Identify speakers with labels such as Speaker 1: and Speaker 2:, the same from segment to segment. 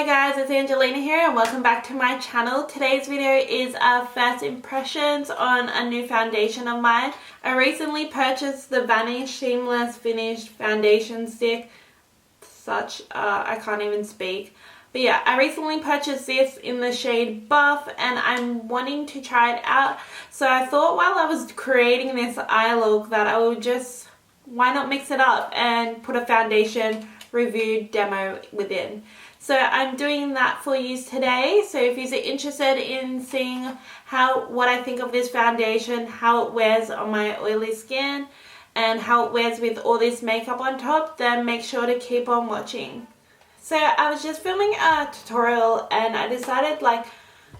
Speaker 1: Hey guys, it's Angelina here and welcome back to my channel. Today's video is first impressions on a new foundation of mine. I recently purchased the Vanish Seamless Finish Foundation Stick. I can't even speak. But yeah, I recently purchased this in the shade Buff and I'm wanting to try it out. So I thought while I was creating this eye look that I would just, why not mix it up and put a foundation review demo within. So I'm doing that for you today. So if you're interested in seeing what I think of this foundation, how it wears on my oily skin, and how it wears with all this makeup on top, then make sure to keep on watching. So I was just filming a tutorial and I decided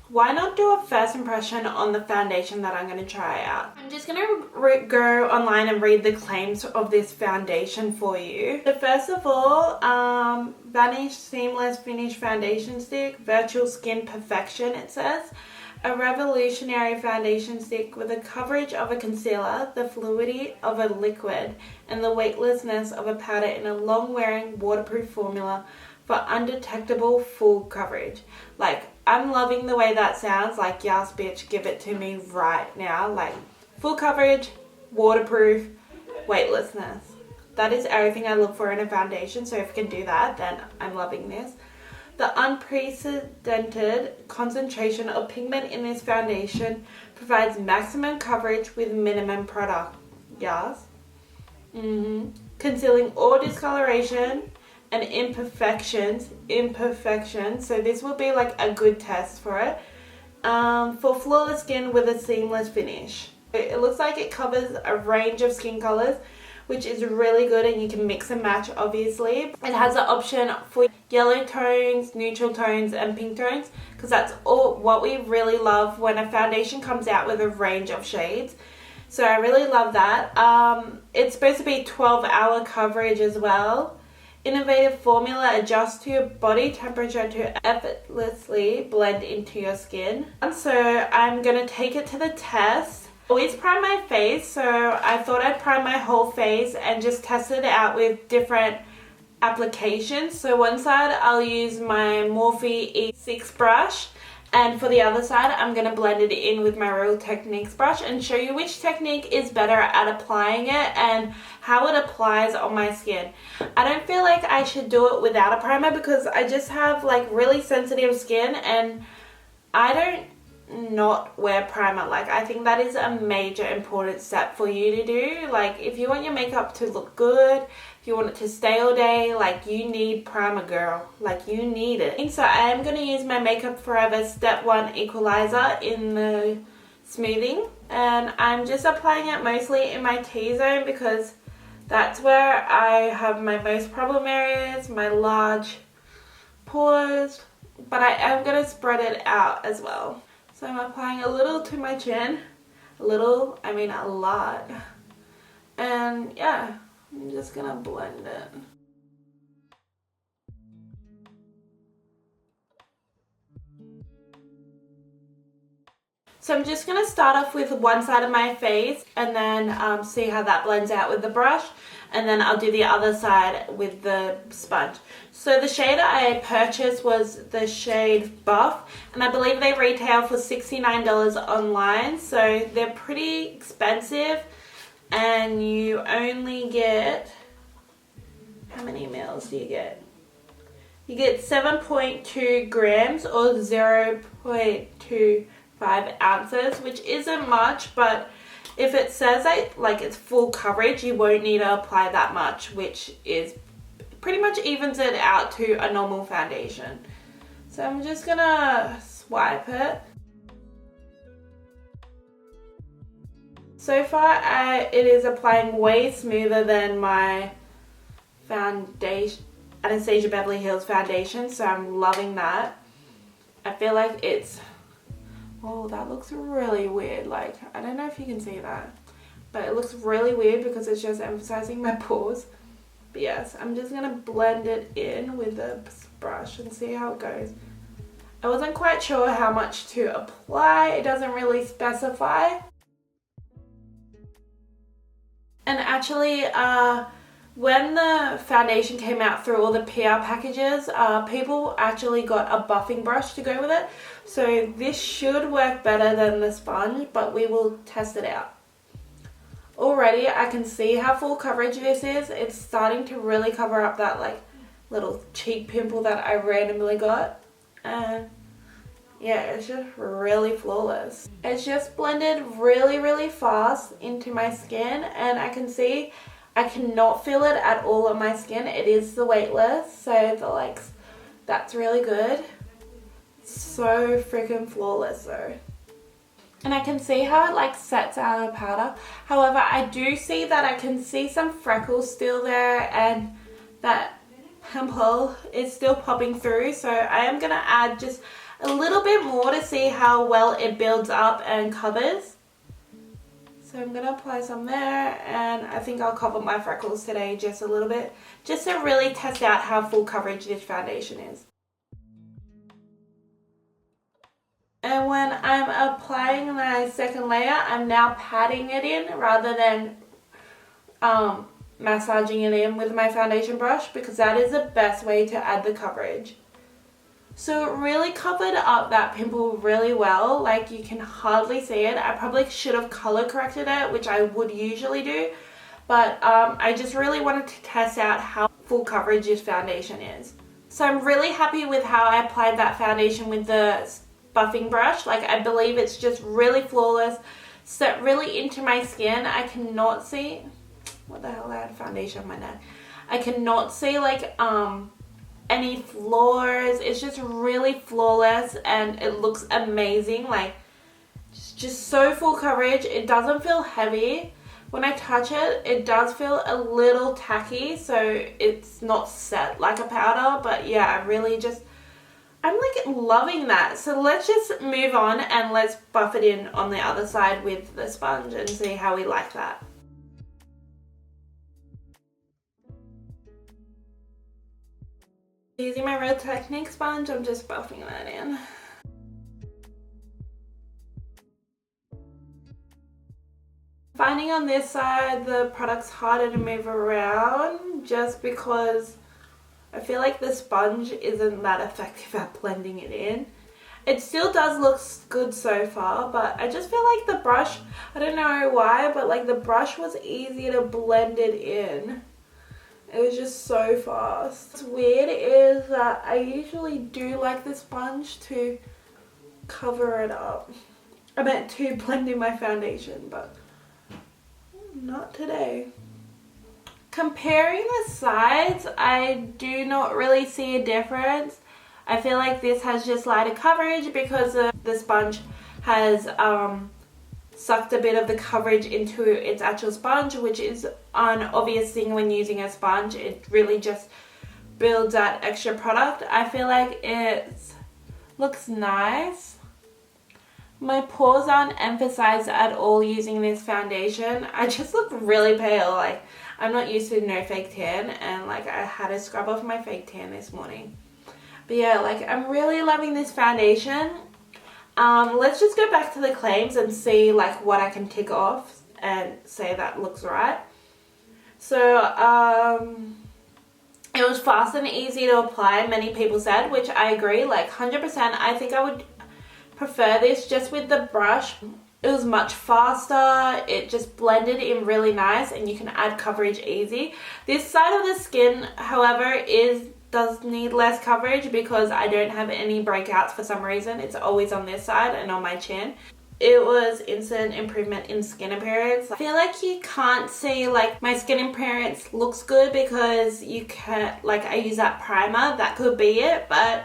Speaker 1: why not do a first impression on the foundation that I'm going to try out. I'm just going to go online and read the claims of this foundation for you. So first of all, Vanish Seamless Finish Foundation Stick, Virtual Skin Perfection, it says. A revolutionary foundation stick with the coverage of a concealer, the fluidity of a liquid, and the weightlessness of a powder in a long-wearing waterproof formula for undetectable full coverage. I'm loving the way that sounds. Yes bitch, give it to me right now. Full coverage, waterproof, weightlessness. That is everything I look for in a foundation, so if you can do that, then I'm loving this. The unprecedented concentration of pigment in this foundation provides maximum coverage with minimum product. Yes. Concealing all discoloration and imperfections. So this will be a good test for it. For flawless skin with a seamless finish. It looks like it covers a range of skin colors, which is really good, and you can mix and match obviously. It has an option for yellow tones, neutral tones, and pink tones, because that's all what we really love when a foundation comes out with a range of shades. So I really love that. It's supposed to be 12-hour coverage as well. Innovative formula adjusts to your body temperature to effortlessly blend into your skin. So I'm going to take it to the test. I always prime my face, so I thought I'd prime my whole face and just test it out with different applications. So one side I'll use my Morphe E6 brush, and for the other side I'm going to blend it in with my Real Techniques brush and show you which technique is better at applying it and how it applies on my skin. I don't feel like I should do it without a primer because I just have really sensitive skin and I don't not wear primer. I think that is a major important step for you to do. If you want your makeup to look good, if you want it to stay all day, you need primer, girl. You need it. So I am going to use my Makeup Forever Step 1 Equalizer in the smoothing, and I'm just applying it mostly in my T-zone because that's where I have my most problem areas, my large pores, but I am going to spread it out as well. So I'm applying a little to my chin. A little, I mean a lot. And yeah, I'm just gonna blend it. So I'm just going to start off with one side of my face and then see how that blends out with the brush, and then I'll do the other side with the sponge. So the shade I purchased was the shade Buff, and I believe they retail for $69 online, so they're pretty expensive, and you only get, how many mils do you get? You get 7.2 grams or 0.25 ounces, which isn't much, but if it says it's full coverage, you won't need to apply that much, which is pretty much evens it out to a normal foundation. So I'm just gonna swipe it. So far it is applying way smoother than my foundation, Anastasia Beverly Hills foundation, so I'm loving that. I feel like it's, oh, that looks really weird. I don't know if you can see that, but it looks really weird because it's just emphasizing my pores. But yes, I'm just going to blend it in with the brush and see how it goes. I wasn't quite sure how much to apply. It doesn't really specify. And actually, When the foundation came out through all the PR packages, people actually got a buffing brush to go with it. So this should work better than the sponge, but we will test it out. Already I can see how full coverage this is. It's starting to really cover up that like little cheek pimple that I randomly got. And yeah, it's just really flawless. It's just blended really fast into my skin, and I can see I cannot feel it at all on my skin. It is the weightless, so that's really good. So freaking flawless though. And I can see how it like sets out of powder. However, I do see that I can see some freckles still there, and that pimple is still popping through. So I am gonna add just a little bit more to see how well it builds up and covers. So I'm going to apply some there, and I think I'll cover my freckles today just a little bit, just to really test out how full coverage this foundation is. And when I'm applying my second layer, I'm now patting it in rather than massaging it in with my foundation brush, because that is the best way to add the coverage. So it really covered up that pimple really well, like you can hardly see it. I probably should have color corrected it, which I would usually do, but I just really wanted to test out how full coverage this foundation is. So I'm really happy with how I applied that foundation with the buffing brush. Like, I believe it's just really flawless, set really into my skin. I cannot see, what the hell, I had foundation on my neck. I cannot see like any flaws. It's just really flawless, and it looks amazing. Like, just so full coverage. It doesn't feel heavy. When I touch it, it does feel a little tacky, so it's not set like a powder. But yeah, I'm like loving that. So let's just move on and let's buff it in on the other side with the sponge and see how we like that. Using my Real Technique sponge, I'm just buffing that in. Finding on this side the product's harder to move around just because I feel like the sponge isn't that effective at blending it in. It still does look good so far, but I just feel like the brush, I don't know why, but like the brush was easier to blend it in. It was just so fast. What's weird is that I usually do like the sponge to cover it up. I meant to blend in my foundation, but not today. Comparing the sides, I do not really see a difference. I feel like this has just lighter coverage because the sponge has sucked a bit of the coverage into its actual sponge, which is an obvious thing when using a sponge. It really just builds that extra product. I feel like it looks nice. My pores aren't emphasized at all using this foundation. I just look really pale. Like, I'm not used to no fake tan, and like I had to scrub off my fake tan this morning. But yeah, like I'm really loving this foundation. Let's just go back to the claims and see like what I can tick off and say that looks right. So it was fast and easy to apply, many people said, which I agree, like 100%. I think I would prefer this just with the brush. It was much faster, it just blended in really nice, and you can add coverage easy. This side of the skin, however, does need less coverage because I don't have any breakouts for some reason. It's always on this side and on my chin. It was instant improvement in skin appearance. I feel like you can't see like my skin appearance looks good because you can't, like I use that primer, that could be it, but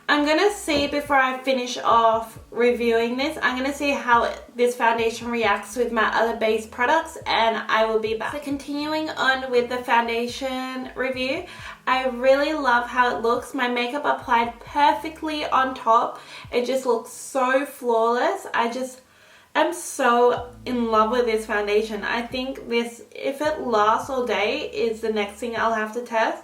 Speaker 1: I'm gonna see before I finish off reviewing this, I'm gonna see how this foundation reacts with my other base products, and I will be back. So continuing on with the foundation review, I really love how it looks. My makeup applied perfectly on top. It just looks so flawless. I'm so in love with this foundation. I think this, if it lasts all day, is the next thing I'll have to test.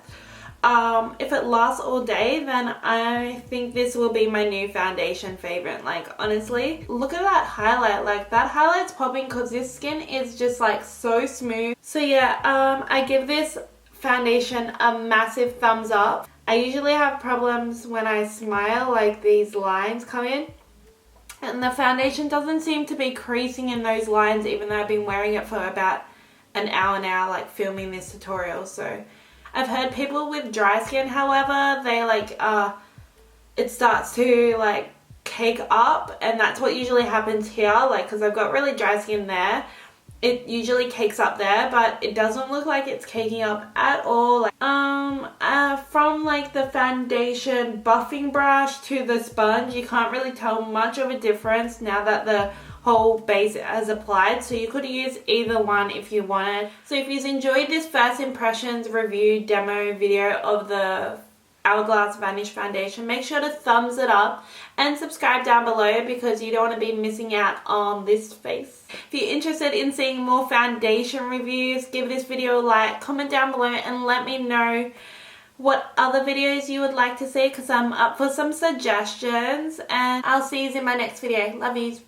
Speaker 1: if it lasts all day, then I think this will be my new foundation favorite. Like, honestly, look at that highlight. Like, that highlight's popping because this skin is just like so smooth. So yeah, I give this foundation a massive thumbs up. I usually have problems when I smile, like these lines come in, and the foundation doesn't seem to be creasing in those lines, even though I've been wearing it for about an hour now, like filming this tutorial. So I've heard people with dry skin, however, they like it starts to like cake up, and that's what usually happens here. Like, because I've got really dry skin there, it usually cakes up there, but it doesn't look like it's caking up at all. Like, from like the foundation buffing brush to the sponge, you can't really tell much of a difference now that the whole base has applied, so you could use either one if you wanted. So if you enjoyed this first impressions review demo video of the Hourglass Vanish Foundation, make sure to thumbs it up and subscribe down below because you don't want to be missing out on this face. If you're interested in seeing more foundation reviews, give this video a like, comment down below and let me know what other videos you would like to see because I'm up for some suggestions, and I'll see you in my next video. Love yous.